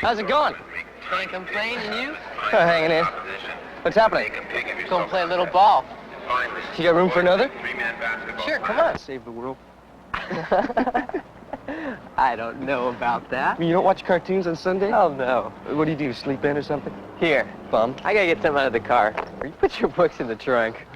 How's it going? Can't complain, and you? Hanging in. What's happening? Go play a little ball. You got room for another? Sure, come on. Save the world. I don't know about that. You don't watch cartoons on Sunday? Oh, no. What do? Sleep in or something? Here. Bum. I gotta get some out of the car. You put your books in the trunk.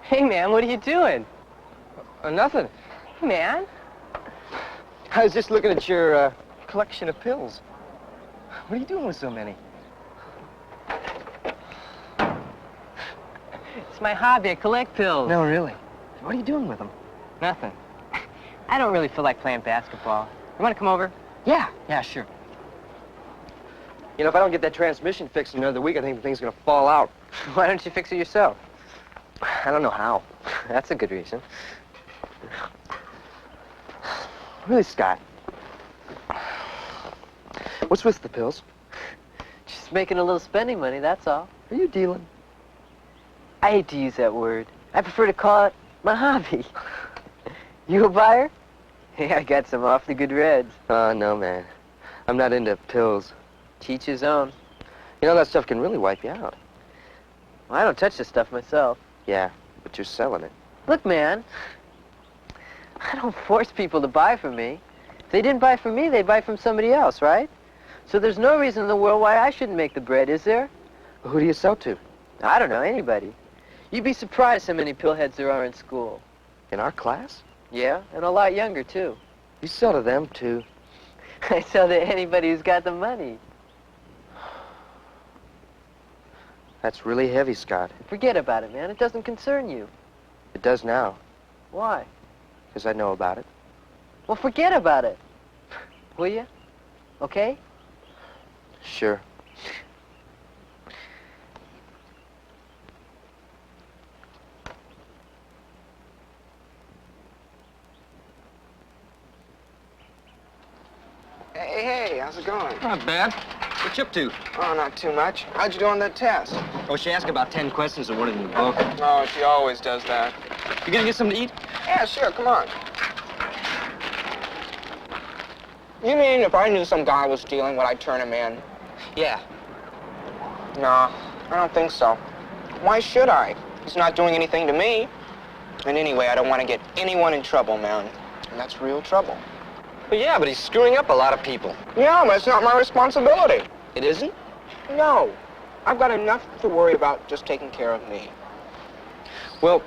Hey, man, what are you doing? Nothing. Hey, man. I was just looking at your collection of pills. What are you doing with so many? It's my hobby. I collect pills. No, really. What are you doing with them? Nothing. I don't really feel like playing basketball. You want to come over? Yeah, sure. You know, if I don't get that transmission fixed in another week, I think the thing's gonna fall out. Why don't you fix it yourself? I don't know how. That's a good reason. Really, Scott? What's with the pills? Just making a little spending money, that's all. Are you dealing? I hate to use that word. I prefer to call it my hobby. You a buyer? Hey, I got some awfully good reds. No, man. I'm not into pills. Teach his own. You know, that stuff can really wipe you out. Well, I don't touch this stuff myself. Yeah, but you're selling it. Look, man, I don't force people to buy from me. If they didn't buy from me, they'd buy from somebody else, right? So there's no reason in the world why I shouldn't make the bread, is there? Who do you sell to? I don't know, anybody. You'd be surprised how many pillheads there are in school. In our class? Yeah, and a lot younger, too. You sell to them, too. I sell to anybody who's got the money. That's really heavy, Scott. Forget about it, man. It doesn't concern you. It does now, Why? because I know about it. Well, forget about it. Will you? Okay? Sure. Hey, how's it going? Not bad. What you up to? Oh, not too much. How'd you do on that test? Oh, she asked about 10 questions that weren't in the book. Oh, she always does that. You gonna get something to eat? Yeah, sure, come on. You mean if I knew some guy was stealing, would I turn him in? Yeah. Nah, I don't think so. Why should I? He's not doing anything to me. And anyway, I don't want to get anyone in trouble, man. And that's real trouble. Well, yeah, but he's screwing up a lot of people. Yeah, but it's not my responsibility. It isn't? No. I've got enough to worry about just taking care of me. Well,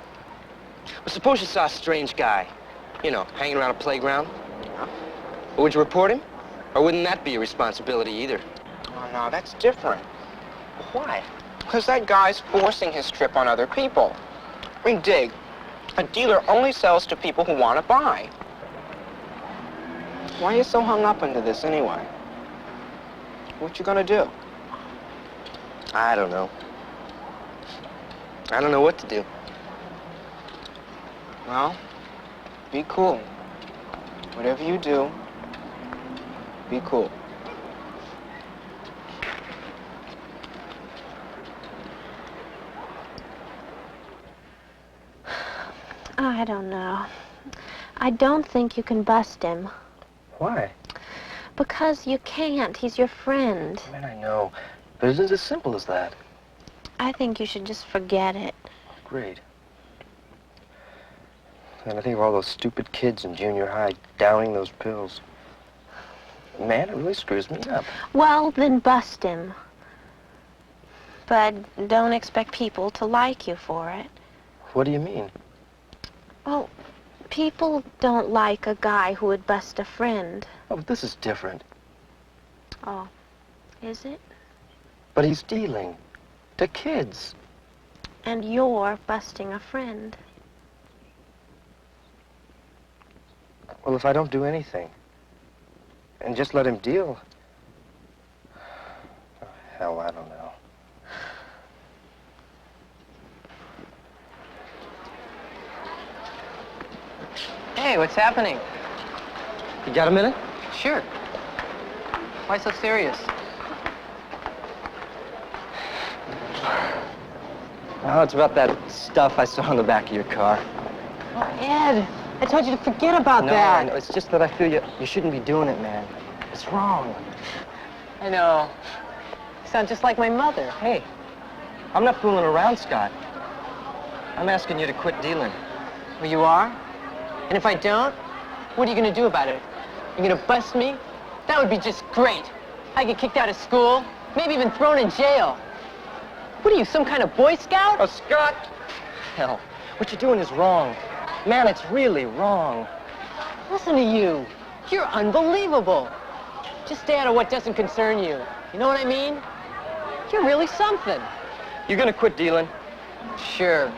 suppose you saw a strange guy, you know, hanging around a playground. Yeah. Would you report him? Or wouldn't that be your responsibility either? Oh, no, that's different. Why? Because that guy's forcing his trip on other people. I mean, dig. A dealer only sells to people who want to buy. Why are you so hung up into this anyway? What you gonna do? I don't know. I don't know what to do. Well, be cool. Whatever you do, be cool. I don't know. I don't think you can bust him. Why? Because you can't. He's your friend. Man, I know. But it isn't as simple as that. I think you should just forget it. Great. And I think of all those stupid kids in junior high downing those pills. Man, it really screws me up. Well, then bust him. But don't expect people to like you for it. What do you mean? Well, people don't like a guy who would bust a friend. Oh, but this is different. Oh, is it? But he's dealing to kids. And you're busting a friend. Well, if I don't do anything and just let him deal, oh, hell, I don't know. Hey, what's happening? You got a minute? Sure. Why so serious? Oh, it's about that stuff I saw in the back of your car. Oh, Ed, I told you to forget about No, that. no, it's just that I feel you shouldn't be doing it, man. It's wrong. I know. You sound just like my mother. Hey, I'm not fooling around, Scott. I'm asking you to quit dealing. Well, you are? And if I don't, what are you going to do about it? You going to bust me? That would be just great. I get kicked out of school, maybe even thrown in jail. What are you, some kind of Boy Scout? Oh, Scott! Hell, what you're doing is wrong. Man, it's really wrong. Listen to you. You're unbelievable. Just stay out of what doesn't concern you. You know what I mean? You're really something. You gonna quit dealing? Sure.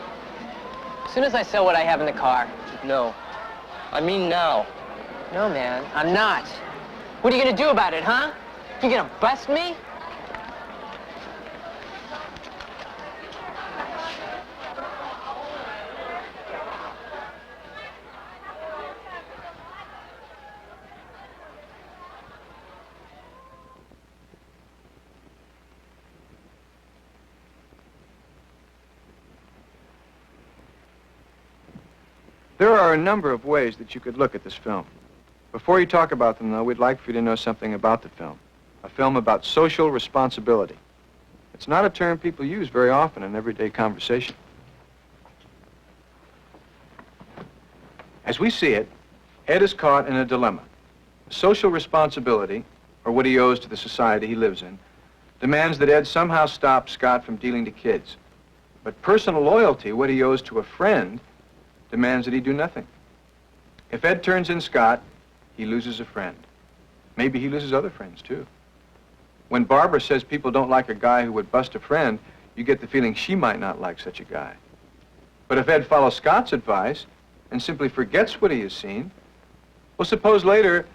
As soon as I sell what I have in the car. No. I mean now. No, man, I'm not. What are you gonna do about it, huh? You gonna bust me? There are a number of ways that you could look at this film. Before you talk about them, though, we'd like for you to know something about the film. A film about social responsibility. It's not a term people use very often in everyday conversation. As we see it, Ed is caught in a dilemma. Social responsibility, or what he owes to the society he lives in, demands that Ed somehow stop Scott from dealing to kids. But personal loyalty, what he owes to a friend, demands that he do nothing. If Ed turns in Scott, he loses a friend. Maybe he loses other friends, too. When Barbara says people don't like a guy who would bust a friend, you get the feeling she might not like such a guy. But if Ed follows Scott's advice and simply forgets what he has seen, well, suppose later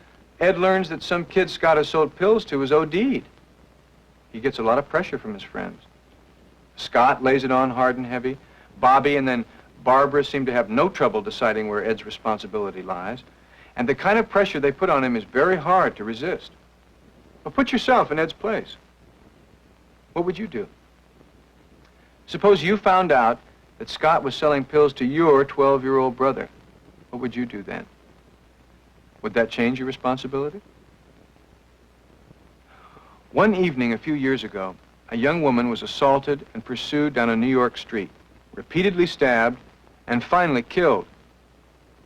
Ed learns that some kid Scott has sold pills to is OD'd. He gets a lot of pressure from his friends. Scott lays it on hard and heavy. Bobby and then Barbara seem to have no trouble deciding where Ed's responsibility lies, and the kind of pressure they put on him is very hard to resist. Well, put yourself in Ed's place. What would you do? Suppose you found out that Scott was selling pills to your 12-year-old brother. What would you do then? Would that change your responsibility? One evening a few years ago, a young woman was assaulted and pursued down a New York street, repeatedly stabbed, and finally killed.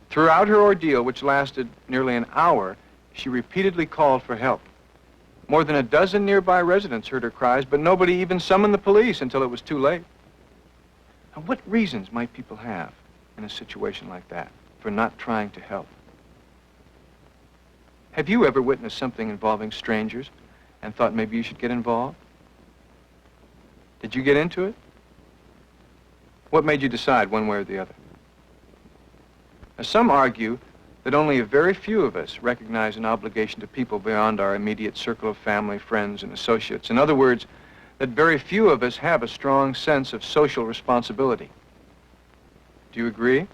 Throughout her ordeal, which lasted nearly an hour, she repeatedly called for help. More than a dozen nearby residents heard her cries, but nobody even summoned the police until it was too late. Now, what reasons might people have in a situation like that for not trying to help? Have you ever witnessed something involving strangers and thought maybe you should get involved? Did you get into it? What made you decide one way or the other? Now, some argue that only a very few of us recognize an obligation to people beyond our immediate circle of family, friends, and associates. In other words, that very few of us have a strong sense of social responsibility. Do you agree?